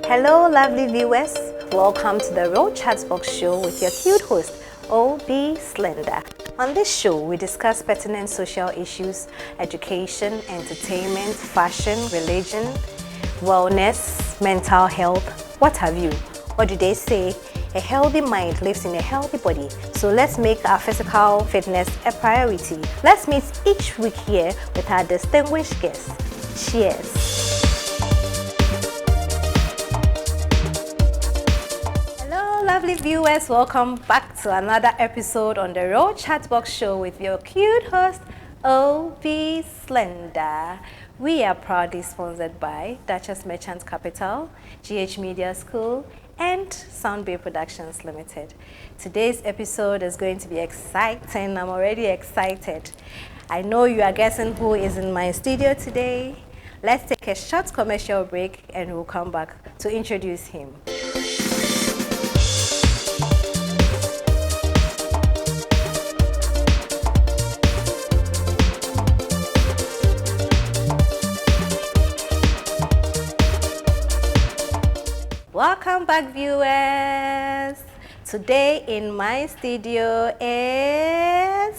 Hello, lovely viewers. Welcome to the Real Chatbox Show with your cute host, OB Slender. On this show, we discuss pertinent social issues, education, entertainment, fashion, religion, wellness, mental health, what have you. What do they say? A healthy mind lives in a healthy body. So let's make our physical fitness a priority. Let's meet each week here with our distinguished guests. Cheers. Lovely viewers, welcome back to another episode on the Real Chatbox Show with your cute host, OB Slender. We are proudly sponsored by Duchess Merchant Capital, GH Media School, and Soundbay Productions Limited. Today's episode is going to be exciting. I'm already excited. I know you are guessing who is in my studio today. Let's take a short commercial break and we'll come back to introduce him. Welcome back, viewers. Today in my studio is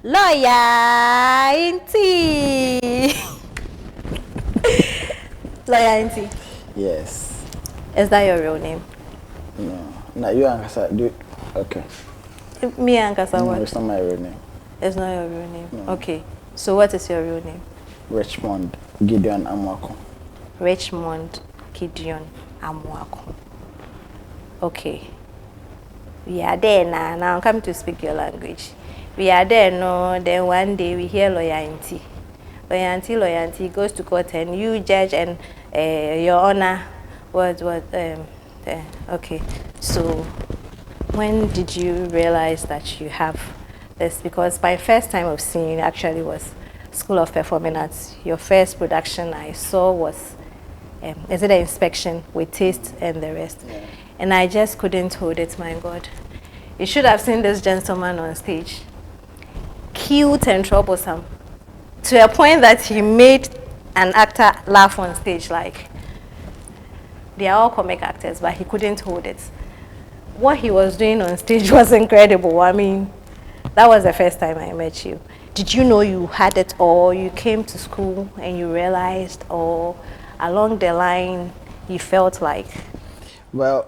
Lawyer Nti. Lawyer Nti. Yes. Is that your real name? No, you Ankasa. Okay. Me Ankasa what? No, it's not my real name. It's not your real name? No. Okay. So what is your real name? Richmond Amoako. Richmond Amoako. Okay. We are there now. Now I'm coming to speak your language. We are there no. Then one day we hear Lawyer Nti. Lawyer Nti goes to court and you judge and your honor okay. So when did you realize that you have this? Because my first time of seeing you actually was School of Performing Arts. Your first production I saw was is it an inspection with taste and the rest? Yeah. And I just couldn't hold it, my God. You should have seen this gentleman on stage. Cute and troublesome. To a point that he made an actor laugh on stage. Like, they are all comic actors, but he couldn't hold it. What he was doing on stage was incredible. I mean, that was the first time I met you. Did you know you had it, or you came to school and you realized, or along the line you felt like? Well,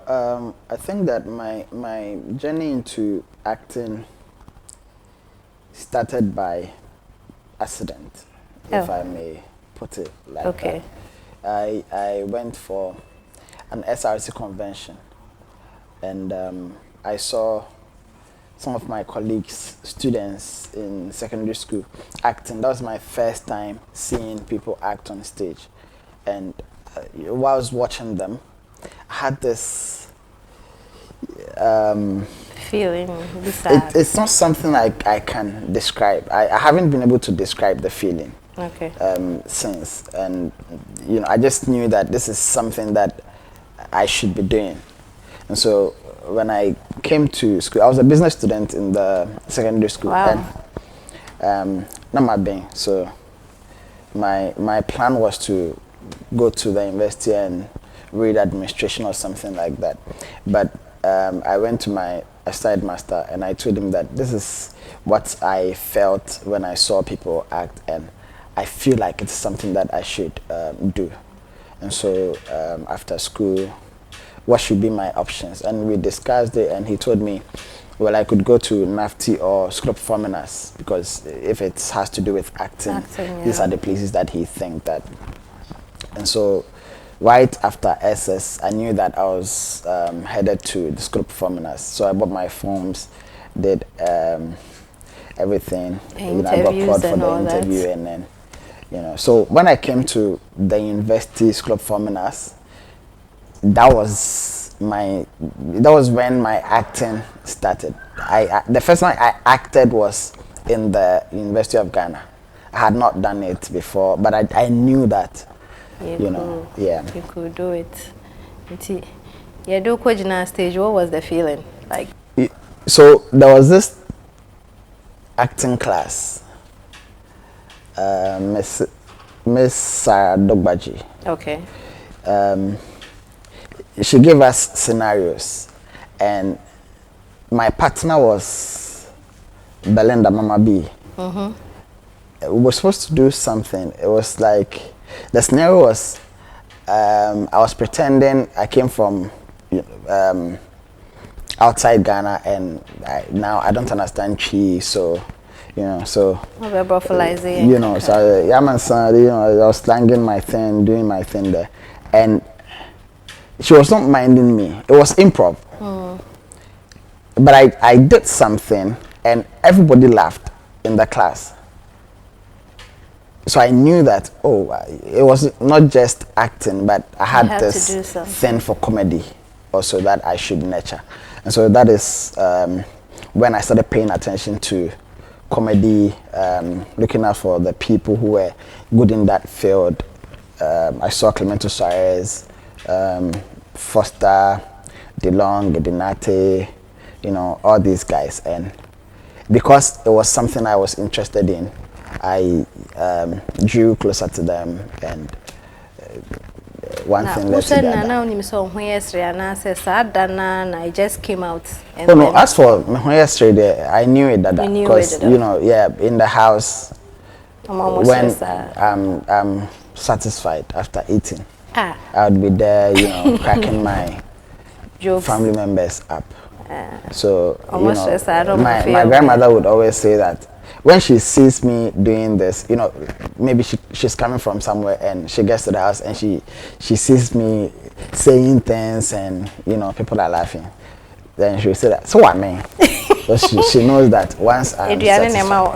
I think that my journey into acting started by accident, if I may put it like that. I went for an SRC convention, and I saw some of my colleagues, students in secondary school acting. That was my first time seeing people act on stage. And while I was watching them, I had this feeling. It's not something I can describe. I haven't been able to describe the feeling since. And, I just knew that this is something that I should be doing. And so when I came to school, I was a business student in the secondary school. Wow. And not my being. So my plan was to go to the university and read administration or something like that. But I went to my aside master and I told him that this is what I felt when I saw people act, and I feel like it's something that I should do. And so after school, what should be my options? And we discussed it, and he told me, well, I could go to NAFTI or School of Performing Arts, because if it has to do with acting, these are the places that he think that. And so right after SS, I knew that I was headed to the School of Performing Arts. So I bought my forms, did everything. I got called for the interview, and then, So when I came to the University School of Performing Arts, that was when my acting started. The first time I acted was in the University of Ghana. I had not done it before, but I knew that. You could do it. Yeah, do Kojina stage. What was the feeling like? So there was this acting class, Miss Sarah Dogbaji. Okay. she gave us scenarios, and my partner was Belinda Mama B. We were supposed to do something. It was like the scenario was I was pretending I came from outside Ghana, and now I don't understand Chi, so so so yeah, man, son, I was slanging my thing, doing my thing there, and she was not minding me. It was improv, but I did something, and everybody laughed in the class. So I knew that it was not just acting, but I had this thing for comedy also that I should nurture. And so that is when I started paying attention to comedy, looking out for the people who were good in that field. I saw Clemento Suarez, Foster, DeLong, Dinate, all these guys. And because it was something I was interested in, I drew closer to them, and one thing led to the other. I just came out. Oh no, as for yesterday, I knew it that because in the house when I'm satisfied after eating, I would be there, cracking my jokes, family members up. So my grandmother would always say that when she sees me doing this, maybe she's coming from somewhere and she gets to the house and she sees me saying things, and people are laughing. Then she will say that, so what, man? So she knows that once I'm satisfied,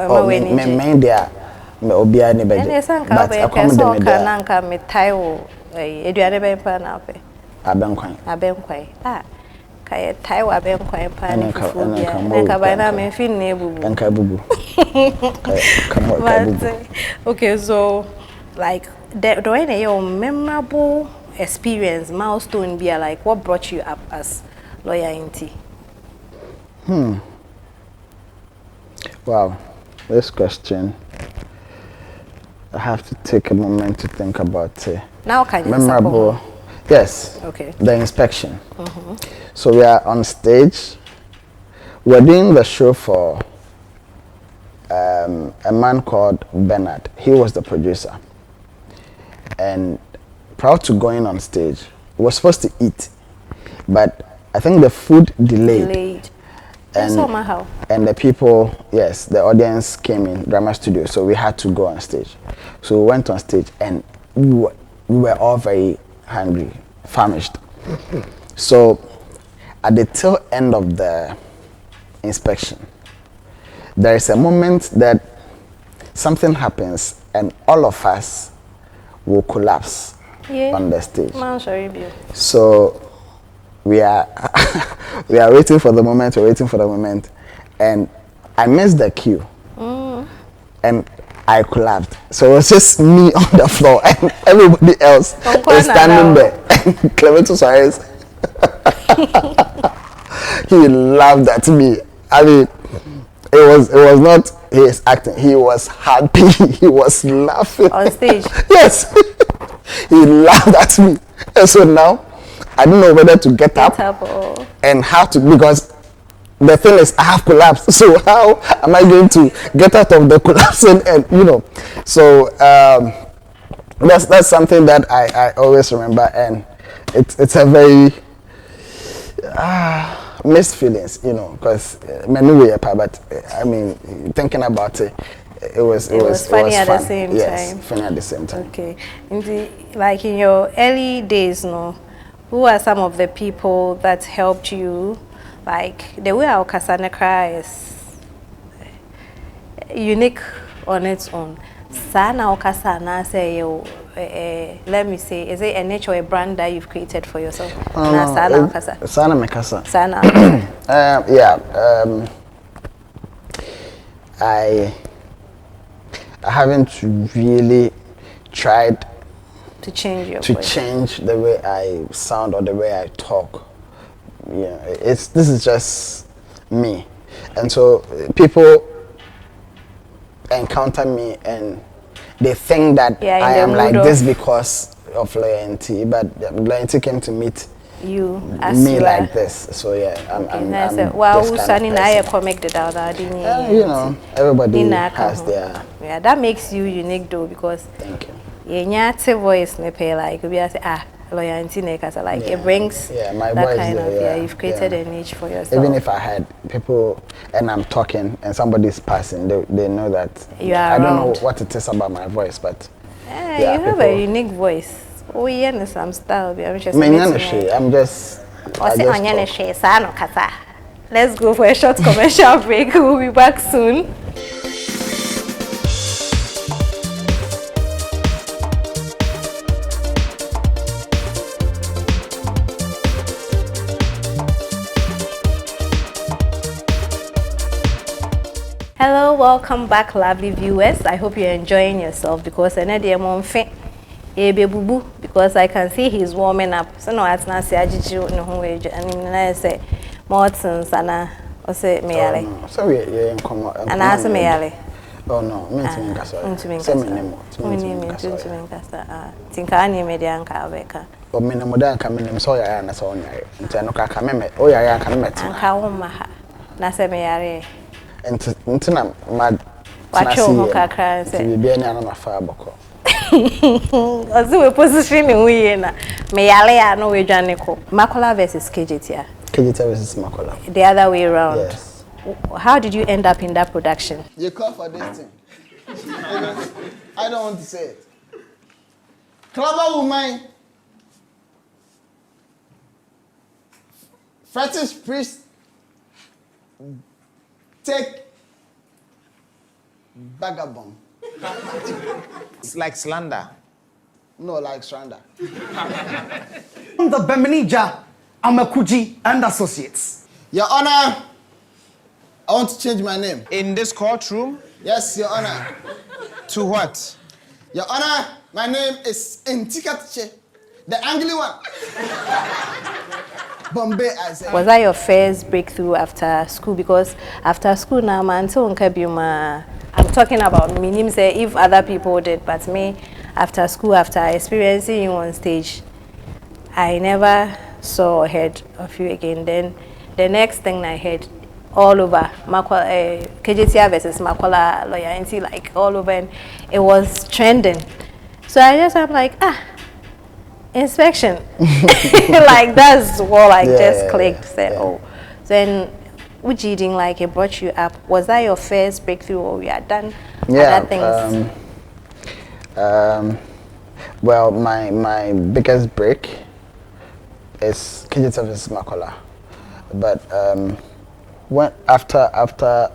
okay, so like the your memorable experience, milestone be like what brought you up as Lawyer Nti? Wow, this question, I have to take a moment to think about it. Now can you memorable? Yes. Okay. The inspection. So we are on stage. We're doing the show for a man called Bernard. He was the producer. And prior to going on stage, we were supposed to eat, but I think the food delayed. And the people, yes, the audience came in drama studio, so we had to go on stage. So we went on stage, and we were all very hungry, famished. So at the tail end of the inspection, there is a moment that something happens and all of us will collapse on the stage. So we are waiting for the moment, and I missed the cue, and I collapsed. So it was just me on the floor, and everybody else is standing there. Clemento Suarez, he laughed at me. I mean, it was not his acting. He was happy. He was laughing on stage. Yes, he laughed at me, and so now I don't know whether to get up and how to, because the thing is I have collapsed. So how am I going to get out of the collapsing? And so that's something that I always remember, and it's a very mixed feelings, because many way apart. But I mean, thinking about it, it was funny at fun. The same yes, time. Funny at the same time. Okay, like in your early days, who are some of the people that helped you? Like the way our Kasanekra is unique on its own. Sana Okasana say let me say, is it a nature, a brand that you've created for yourself? Sana Mekasa. Sana. I haven't really tried to change your voice. Change the way I sound or the way I talk. This is just me, and so people encounter me and they think that I am like this because of Lawyer Nti, but Lawyer Nti came to meet you as me you like are. this. So yeah, I'm Well, this who's kind standing of there person. comic the other, You know, everybody Nina has Kaho. their. Yeah, that makes you unique though, because Thank you. your voice nepe like we say Lawyer Nti like it brings my that voice kind there, of yeah, you've created a niche for yourself. Even if I had people and I'm talking and somebody's passing, they know that you are I don't around. know what it is about my voice, but you have a unique voice. Oh yeah, some style. I'm just Let's go for a short commercial break. We'll be back soon. Hello, welcome back, lovely viewers. I hope you're enjoying yourself because because I can see he's warming up. So no, it's not say ajiju no ho eju and I say Mortons and I say meyale. So we come and I say meyale. Oh no, me ntimi nkasa. Say me nemo. Tinka ani media anka abeka. O me nemo da anka me nemo so yare na so onyare. Nti no kaka me o yare anka me meti. Anka wo ma ha. Na say meyare. Nti na ma wacho ho kakra say. Bibia ni ana mafa aboko. Ozu we position ni huye na meyale ya no we dwane ko. Makola versus Kejetia. Kejetia versus Makola. The other way around. Yes. How did you end up in that production? You call for this thing. I don't want to say it. Clever woman. Fetish priest. Take vagabond. It's like slander. No, like slander. The Bemenija, Amakuji and Associates. Your Honor, I want to change my name. In this courtroom? Yes, Your Honor. To what? Your Honor, my name is Nti, the angry one. Bombay, I said. Was that your first breakthrough after school? Because after school now, man, I'm talking about me. Say if other people did, but me, after school, after experiencing you on stage, I never saw or heard of you again. Then the next thing I heard, all over Makola, Kejetia versus Makola, Lawyer Nti, like all over, and it was trending. So I'm like, inspection. Like that's what I just clicked. Said, oh, then Ujiding, like it brought you up. Was that your first breakthrough, or we had done other things? Well, my biggest break is Kejetia versus Makola, but when after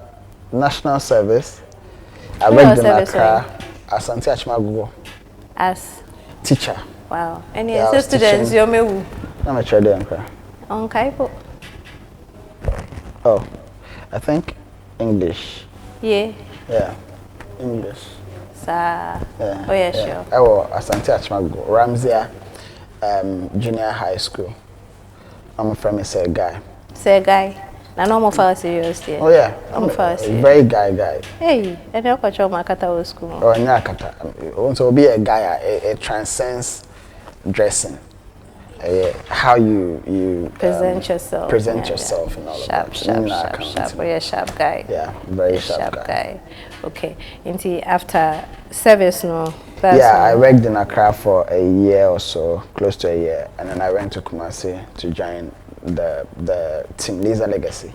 national service, I worked in Accra as Anti Achmagogo as teacher. Wow. And yes, students, you're me. I'm a trader. On Kaipo. Oh, I think English. Yeah. Yeah, English. Yeah. Oh yeah, sure. I was Asante Achmago, Ramsey, junior high school. I'm a friend, say guy. Say guy. Na no more for serious yeah. Oh yeah, I'm first. Very guy. Hey, and you got your Makata school. Oh, Nyakata. Also be a guy. It transcends dressing. How you present yourself. Present yourself and all sharp, of that. Sharp. Oh, yeah, sharp guy. Yeah, very sharp guy. Okay. Nti after service, no. I worked in Accra for a year or so, close to a year, and then I went to Kumasi to join the team Laser Legacy.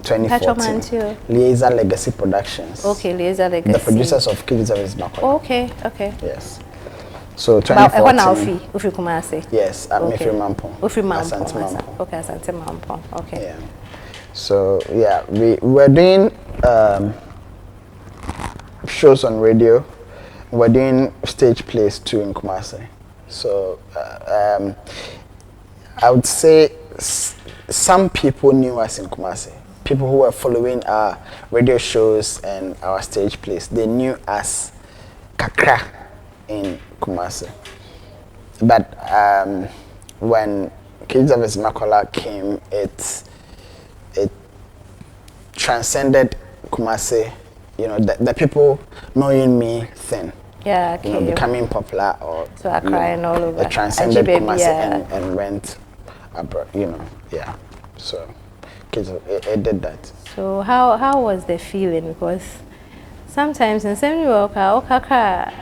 2014. Laser Legacy Productions. Okay, Laser Legacy. The producers of Kejetia vs. Makola. Okay. Yes. So 2014. Ufi Kumasi. Yes, at Mifri Mampong. Ufri Mampong. Okay, Asante Mampong. Okay. Yeah. So yeah, we were doing shows on radio. We're doing stage plays too in Kumasi. So I would say some people knew us in Kumasi. People who were following our radio shows and our stage plays, they knew us kakra in Kumasi. But when Kejetia vs. Makola came, it transcended Kumasi. You know, the people knowing me thing. Yeah, okay. You know, becoming popular or so I crying all over. It transcended Kumasi and went you know, yeah. So it did that. So how was the feeling? Because sometimes in some work, oh God,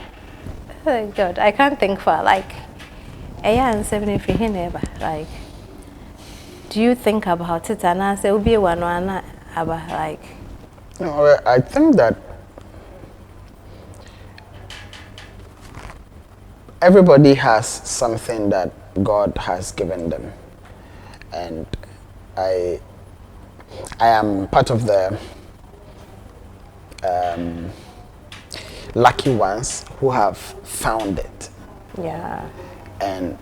I can't think for like and 73 never like. Do you think about it and I say be one about like? No, I think that everybody has something that God has given them, and I am part of the lucky ones who have found it. Yeah. And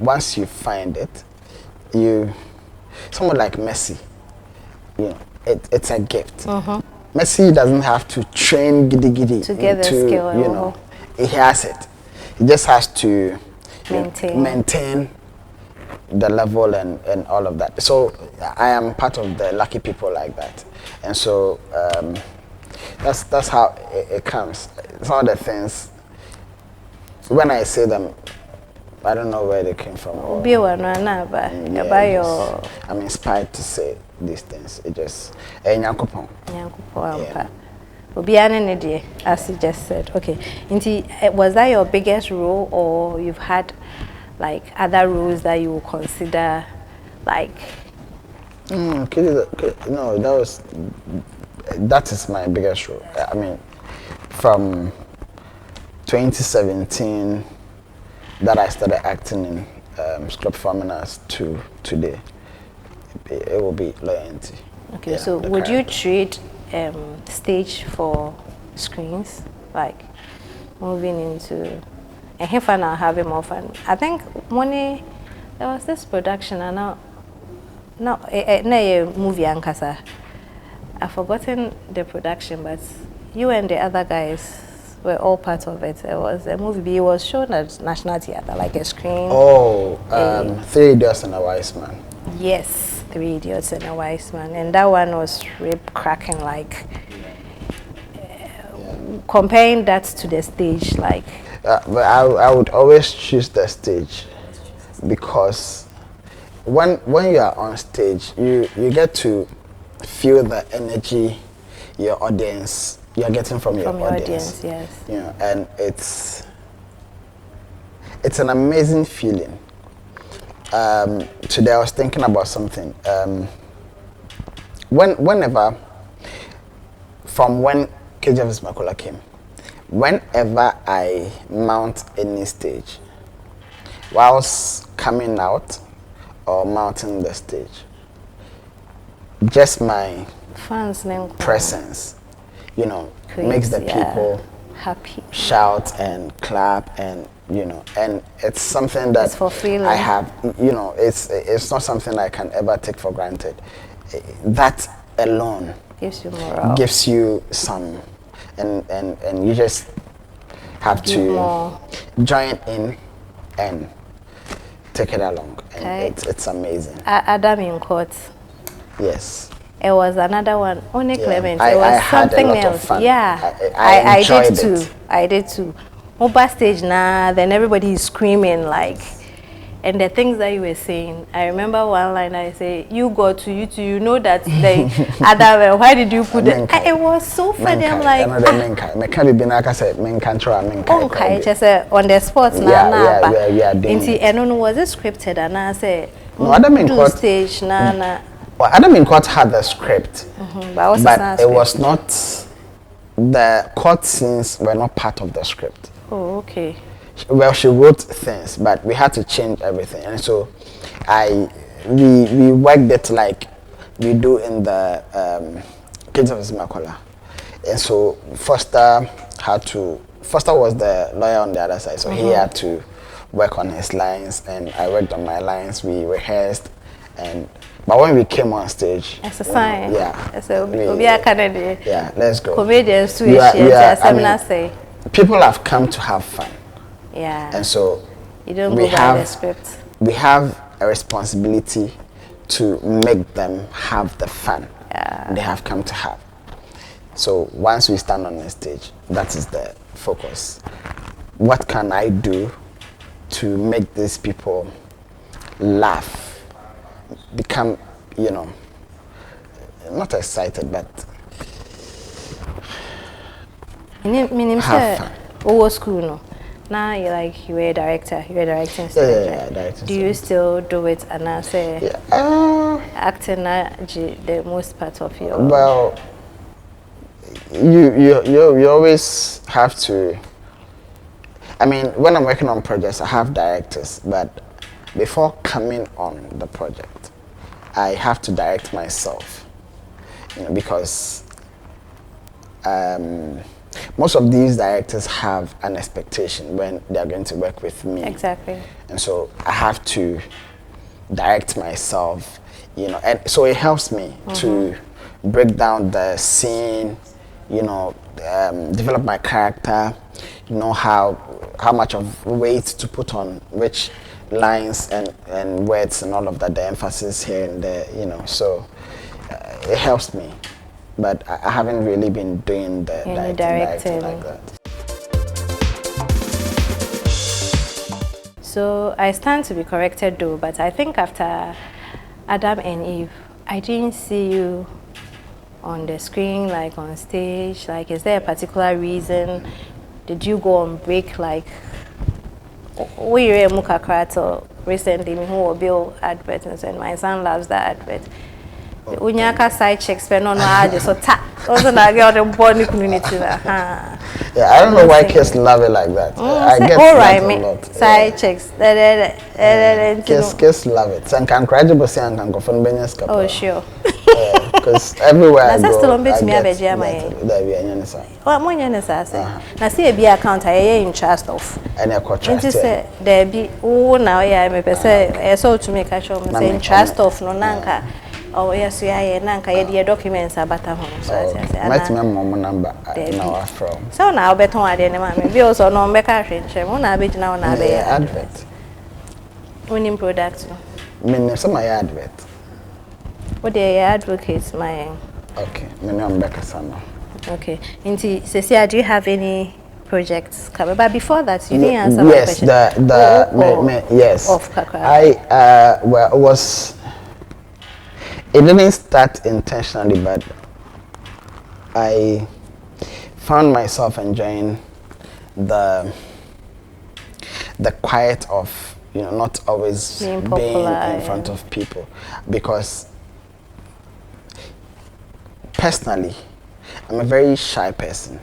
once you find it, someone like Messi, you know, it's a gift. Messi doesn't have to train giddy To get the skill, you know, he has it. He just has to maintain the level and all of that. So I am part of the lucky people like that, and so that's how it comes. Some of the things, when I say them, I don't know where they came from. I'm inspired to say these things. It just Nyankopon. Yeah. As you just said. Okay. Nti, was that your biggest role, or you've had like other roles that you would consider like? No, that is my biggest role. I mean, from 2017 that I started acting in script performance to today, it will be Lawyer Nti. Okay, yeah, so would you trade stage for screens, like moving into and fun or having more fun? I think there was this production and now a movie ankasa. I've forgotten the production, but you and the other guys were all part of it. It was a movie. It was shown at National Theatre, like a screen. Oh, 3 Idiots and a Wise Man. Yes, 3 Idiots and a Wise Man, and that one was rip cracking. Like comparing that to the stage, like. But I would always choose the stage, because when you are on stage, you get to feel the energy you're getting from your audience. Yes. You know, and it's an amazing feeling. Today I was thinking about something. Whenever, from when Kejetia Makola came, whenever I mount any stage, whilst coming out or mounting the stage, just my fans presence, you know, makes the people happy, shout and clap, and you know, and it's something that it's for feeling. I have, you know, it's not something I can ever take for granted. That alone gives you morale, gives you some, and you just have to join in and take it along, and it's amazing. Adam in Court. Yes. It was another one. Only Clement. I it was something had a lot else. Of fun. Yeah. I did enjoyed too. it. I did too. Over stage now, then everybody is screaming like, and the things that you were saying. I remember one line I say, "You go to you too. You know that they Adam. Why did you put it?" It was so funny. I'm like, me can't be like I said, men can't try. Okay, just on the spot now. Yeah. And no, was it scripted? And I say, no, Adam in Court stage na. Well, Adam in Court had the script, but it was not. The court scenes were not part of the script. Oh, okay. Well, she wrote things, but we had to change everything, and so we worked it like we do in the Kejetia Makola, and so Foster was the lawyer on the other side, so he had to work on his lines, and I worked on my lines. We rehearsed, but when we came on stage, as a sign, yeah, let's go. Comedians too, say. People have come to have fun. Yeah. And so you don't go by the script. We have a responsibility to make them have the fun they have come to have. So once we stand on the stage, that is the focus. What can I do to make these people laugh, become, you know, not excited, but Meaning, have fun. Over school, no. Now you were a director. You were directing students. Yeah, right? directing Do you students. still do it? And I say Yeah. acting the most part of your. Well, you always have to. I mean, when I'm working on projects, I have directors, but before coming on the project, I have to direct myself. You know, because most of these directors have an expectation when they are going to work with me. Exactly. And so I have to direct myself, you know, and so it helps me to break down the scene, you know, develop my character, know how much of weight to put on which lines and words and all of that, the emphasis here and there, you know, so it helps me. But I haven't really been doing the directing like that. So I stand to be corrected though, but I think after Adam and Eve, I didn't see you on the screen, like on stage. Like, is there a particular reason? Did you go on break? Like, we were Muka recently, me who Bill advert, and my son loves that advert. Unyaka side checks, but no, I just so tap. Also, I get the body community. Yeah, I don't know why kids love it like that. I get all right, that a lot. side checks. Kids love it. So I can cry to say I can go from Benya's couple. Oh, sure. Because everywhere I That's go, still me I a get veggie. that. Well, my youngest I say. Now see a beer account I in trust of. And I quite trust. Say there be now yeah me say so to make a show me say trust of no nanka. Oh yes, yeah, nanka your documents are better home. So I say my mom number now from. So now better one dey na me be also no make a hwenche. Mo na be now na be advert. Winning product. Me some my advert. What they advocates my. Okay, my name Becca Sano. Okay, Nti, Cecilia, do you have any projects coming? But before that, you didn't answer my question. Yes, of Kakra. Well, it was. It didn't start intentionally, but I found myself enjoying the quiet of, you know, not always being in front of people, because personally I'm a very shy person.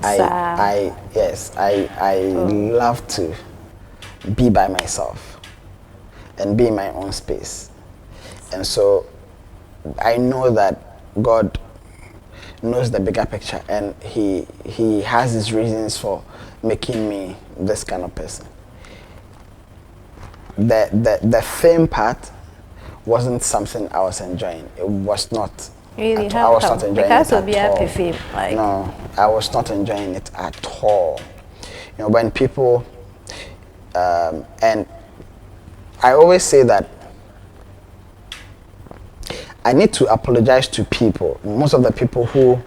I love to be by myself and be in my own space. And so I know that God knows the bigger picture, and he has his reasons for making me this kind of person. The fame part wasn't something I was enjoying. It was not. Really? I was not enjoying because it of at all. fame, like. No, I was not enjoying it at all. You know, when people and I always say that I need to apologize to people. Most of the people who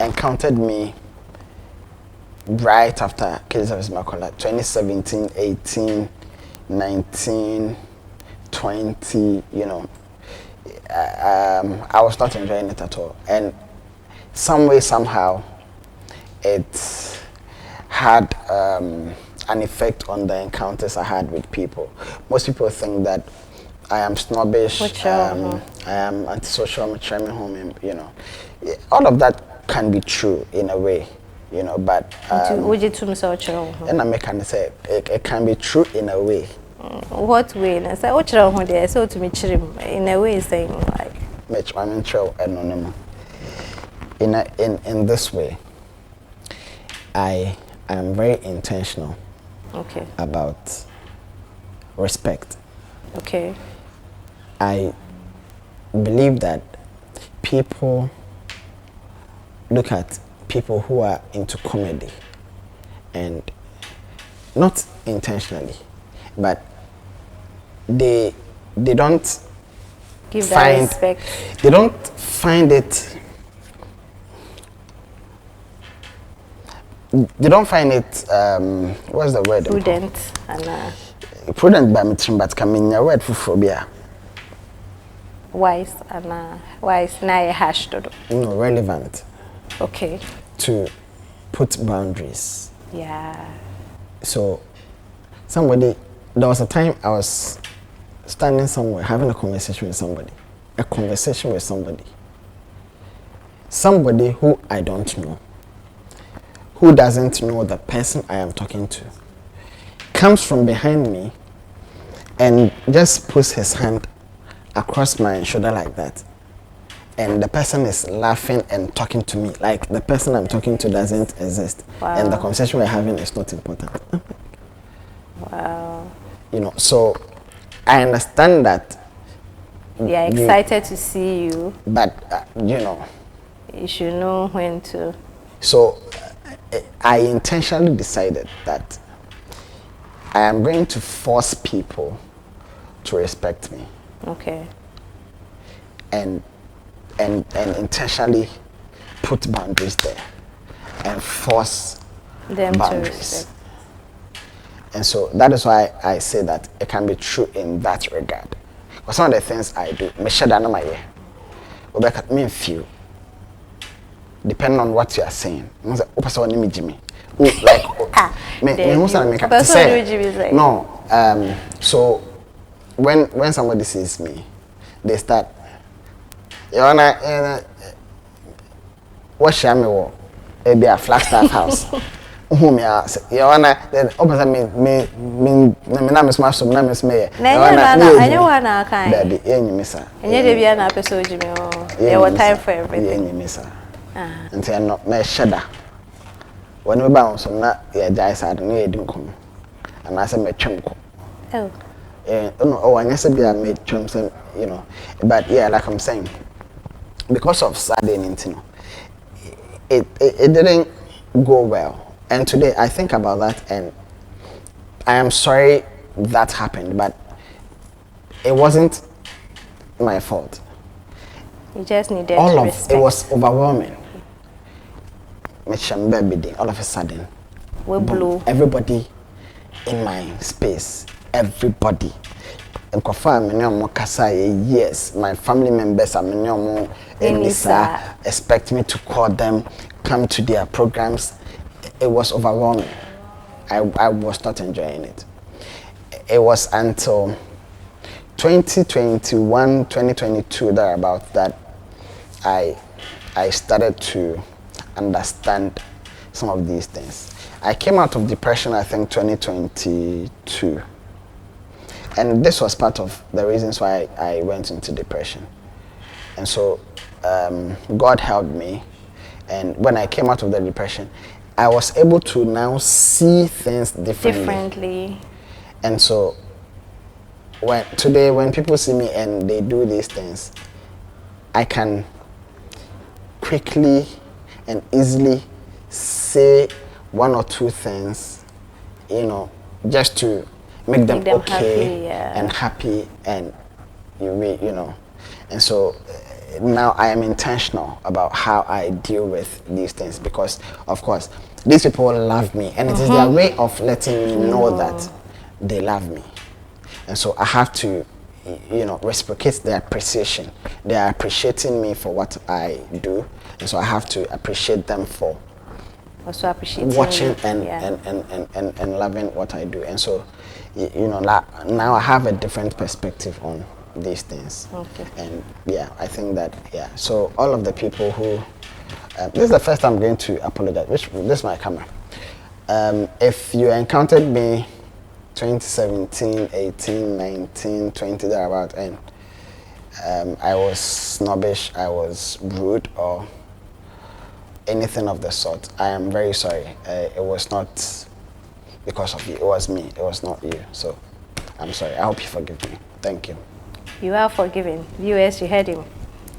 encountered me right after Kejetia Makola, 2017, 18, 19, 20, you know, I was not enjoying it at all. And some way, somehow, it had an effect on the encounters I had with people. Most people think that I am snobbish, I am antisocial, I'm trying home, and, you know, all of that can be true in a way, you know, but and I can say it can be true in a way. What way? I say what wrong there? So to me, in a way, saying like. In this way, I am very intentional. Okay. About respect. Okay. I believe that people look at people who are into comedy, and not intentionally, but they don't give that respect. They don't find it You don't find it, what's the word? Prudent and Prudent by me, but coming your word for phobia. wise and wise. Now you hash to do. No, relevant. Okay. To put boundaries. Yeah. So, there was a time I was standing somewhere having a conversation with somebody. Somebody who I don't know, who doesn't know the person I am talking to, comes from behind me and just puts his hand across my shoulder like that. And the person is laughing and talking to me like the person I'm talking to doesn't exist. Wow. And the conversation we're having is not important. Wow. So I understand that. They are excited to see you. But, you should know when to. So I intentionally decided that I am going to force people to respect me. Okay. And intentionally put boundaries there and force Them boundaries. to respect. And so that is why I say that it can be true in that regard. Because some of the things I do, depending on what you are saying. No, so when somebody sees me, they start, you wanna what share me wo e be a Flagstaff house. Who me are you wanna then open me na me smash na me smeye. Na wana kan. Daddy enyi me sa. Enye de bia na person jimi o. There was time for everything. Enyi me sa. Nti no na sheda. When we bounce na ya jai side na ye dinkum. Ana say me twem ko. Oh. No, I guess be made terms, but yeah, like I'm saying, because of sudden, it didn't go well. And today I think about that, and I am sorry that happened, but it wasn't my fault. You just needed all of respect. It was overwhelming. All of a sudden, we blew. Everybody in my space. Everybody. Yes, my family members expect me to call them, come to their programs. It was overwhelming. I was not enjoying it. It was until 2021, 2022 thereabout that I started to understand some of these things. I came out of depression, I think, 2022. And this was part of the reasons why I went into depression. And so God helped me. And when I came out of the depression, I was able to now see things differently. And so today, when people see me and they do these things, I can quickly and easily say one or two things, just to make them okay and happy, and and so now I am intentional about how I deal with these things, because of course these people love me, and it is their way of letting me know that they love me, and so I have to reciprocate their appreciation. They are appreciating me for what I do, and so I have to appreciate them for also appreciating watching and loving what I do. And so now I have a different perspective on these things. Okay. And I think that so all of the people who this is the first time I'm going to apologize. This is my camera. If you encountered me 2017, 18, 19, 20 thereabout, and I was snobbish, I was rude, or anything of the sort, I am very sorry. It was not because of you. It was me. It was not you. So I'm sorry. I hope you forgive me. Thank you. You are forgiven. Viewers, you heard him.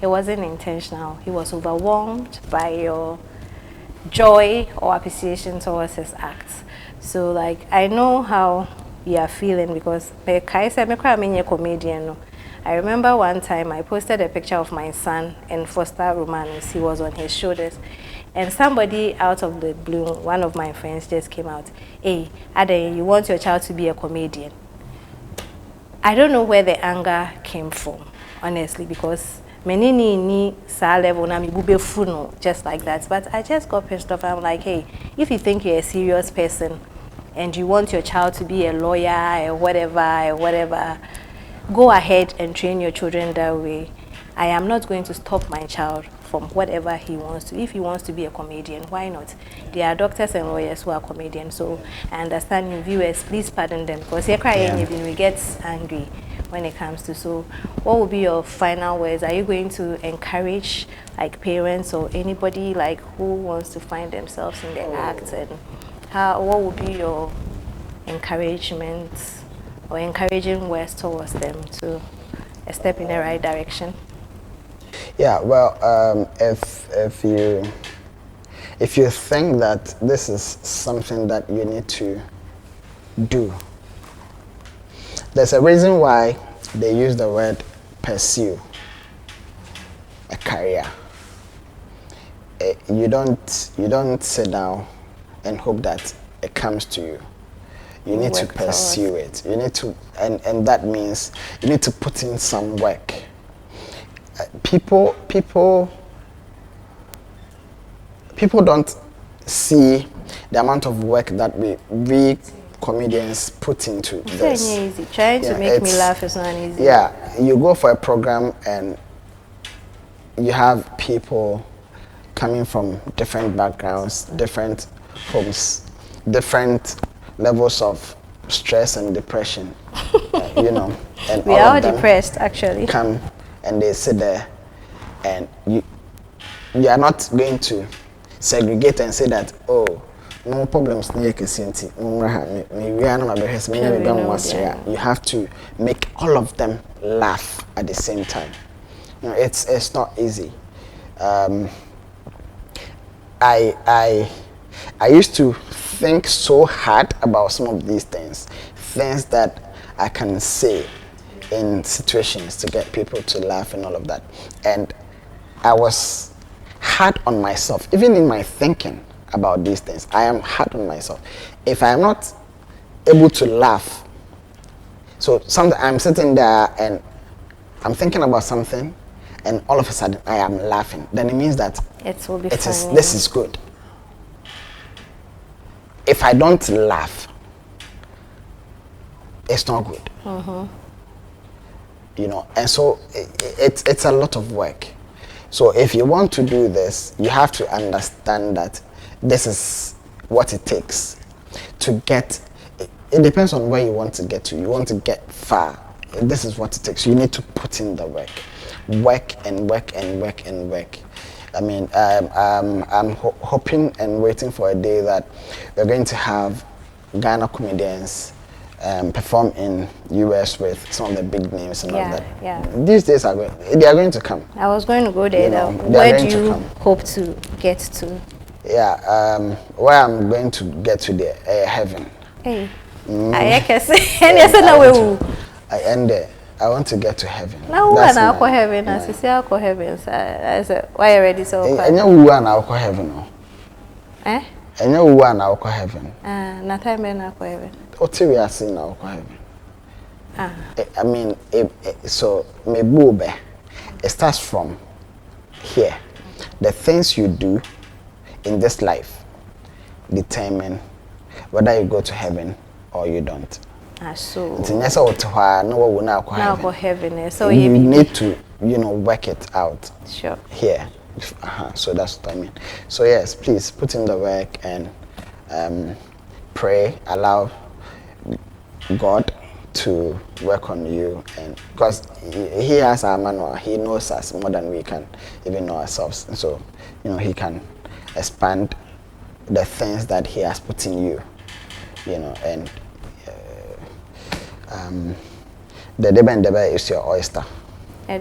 It wasn't intentional. He was overwhelmed by your joy or appreciation towards his acts. So I know how you are feeling, because I'm a comedian. I remember one time I posted a picture of my son in Foster Romanus. He was on his shoulders. And somebody out of the blue, one of my friends just came out, hey, Ade, you want your child to be a comedian. I don't know where the anger came from, honestly, because many ni sa level na mi bube funo just like that. But I just got pissed off. I'm like, hey, if you think you're a serious person and you want your child to be a lawyer or whatever, go ahead and train your children that way. I am not going to stop my child from whatever he wants to. If he wants to be a comedian, why not? There are doctors and lawyers who are comedians, so I understand you viewers, please pardon them, because here crying we get angry when it comes to. So what will be your final words? Are you going to encourage like parents or anybody like who wants to find themselves in the act, and what will be your encouragement or encouraging words towards them to a step in the right direction? Yeah, well, if you think that this is something that you need to do, there's a reason why they use the word pursue a career. You don't sit down and hope that it comes to you. You need to pursue it. You need to, and that means you need to put in some work. People don't see the amount of work that we comedians put into this. It's easy. Trying to make me laugh is not easy. Yeah, you go for a program and you have people coming from different backgrounds, different homes, different levels of stress and depression. You know, and we are all depressed actually. Come and they sit there, and you are not going to segregate and say that, oh, no problems. You have to make all of them laugh at the same time. You know, it's not easy. I used to think so hard about some of these things that I can say in situations to get people to laugh and all of that. And I was hard on myself, even in my thinking about these things. I am hard on myself. If I'm not able to laugh, so I'm sitting there and I'm thinking about something, and all of a sudden I am laughing, then it means that this is good. If I don't laugh, it's not good. You know, and so it's a lot of work. So if you want to do this, you have to understand that this is what it takes to get. It depends on where you want to get to. You want to get far. This is what it takes. You need to put in the work and work and work and work. I mean, I'm hoping and waiting for a day that we're going to have Ghana comedians perform in US with some of the big names and all that. Yeah. These days they are going to come. I was going to go there. You know, where do you hope to get to? Yeah, where I'm going to get to the heaven. Hey. I want to get to heaven. Now that's when I heaven. As you say, I call heaven. I said, why already so? And you want to call heaven? Eh? And you want to call heaven? Not time when I call heaven. What we are seeing now, call heaven. I mean, so maybe it starts from here. The things you do in this life determine whether you go to heaven or you don't. So so you need to, work it out. Sure. Here. So that's what I mean. So yes, please put in the work and pray. Allow God to work on you, and because He has our manual, He knows us more than we can even know ourselves. And so, He can expand the things that He has put in you, and the debe is your oyster. I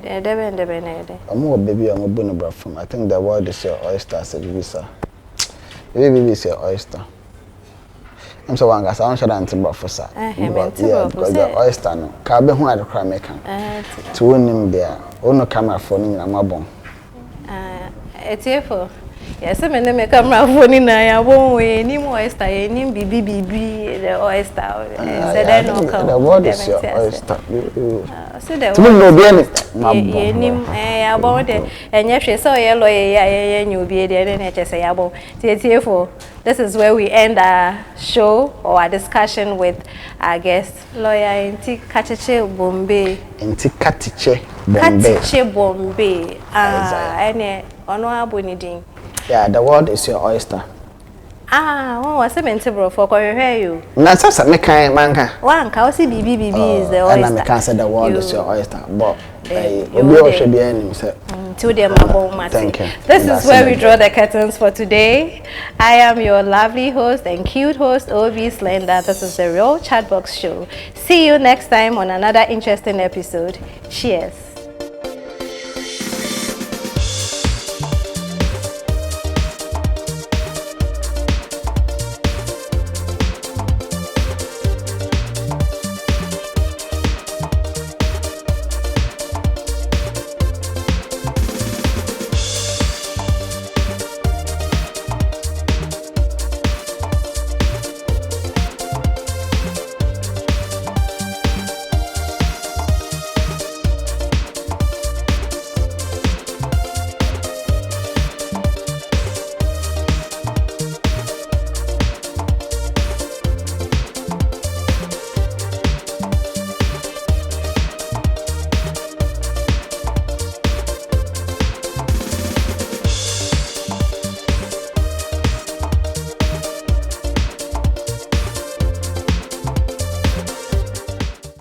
think the world is your oyster, said Visa. Baby is your oyster. I'm so one guy, I don't show for sir. Because the oyster no. Kabe who had a crime maker. To win him there. Ono camera phone in a mabon. It's here for Yes, I mean, the camera phone in I won't win any more oyster, any BB, the oyster. The word is your oyster. So the word about it, and yes, she saw a lawyer, and you'll be there, and I say, about this is where we end our show or our discussion with our guest, Lawyer Nti Kejetia Bombay. Nti Kejetia Bombay. Kejetia Bombay. And honorable needing. Yeah, the word is your oyster. What was a mental bro for you? That's a mechanic manka. One can see BB is the oyster. And I can't say the word is your oyster, but you should be any. To them, thank you. This is where we draw the curtains for today. I am your lovely host and cute host, OB Slender. This is the Real Chatbox Show. See you next time on another interesting episode. Cheers.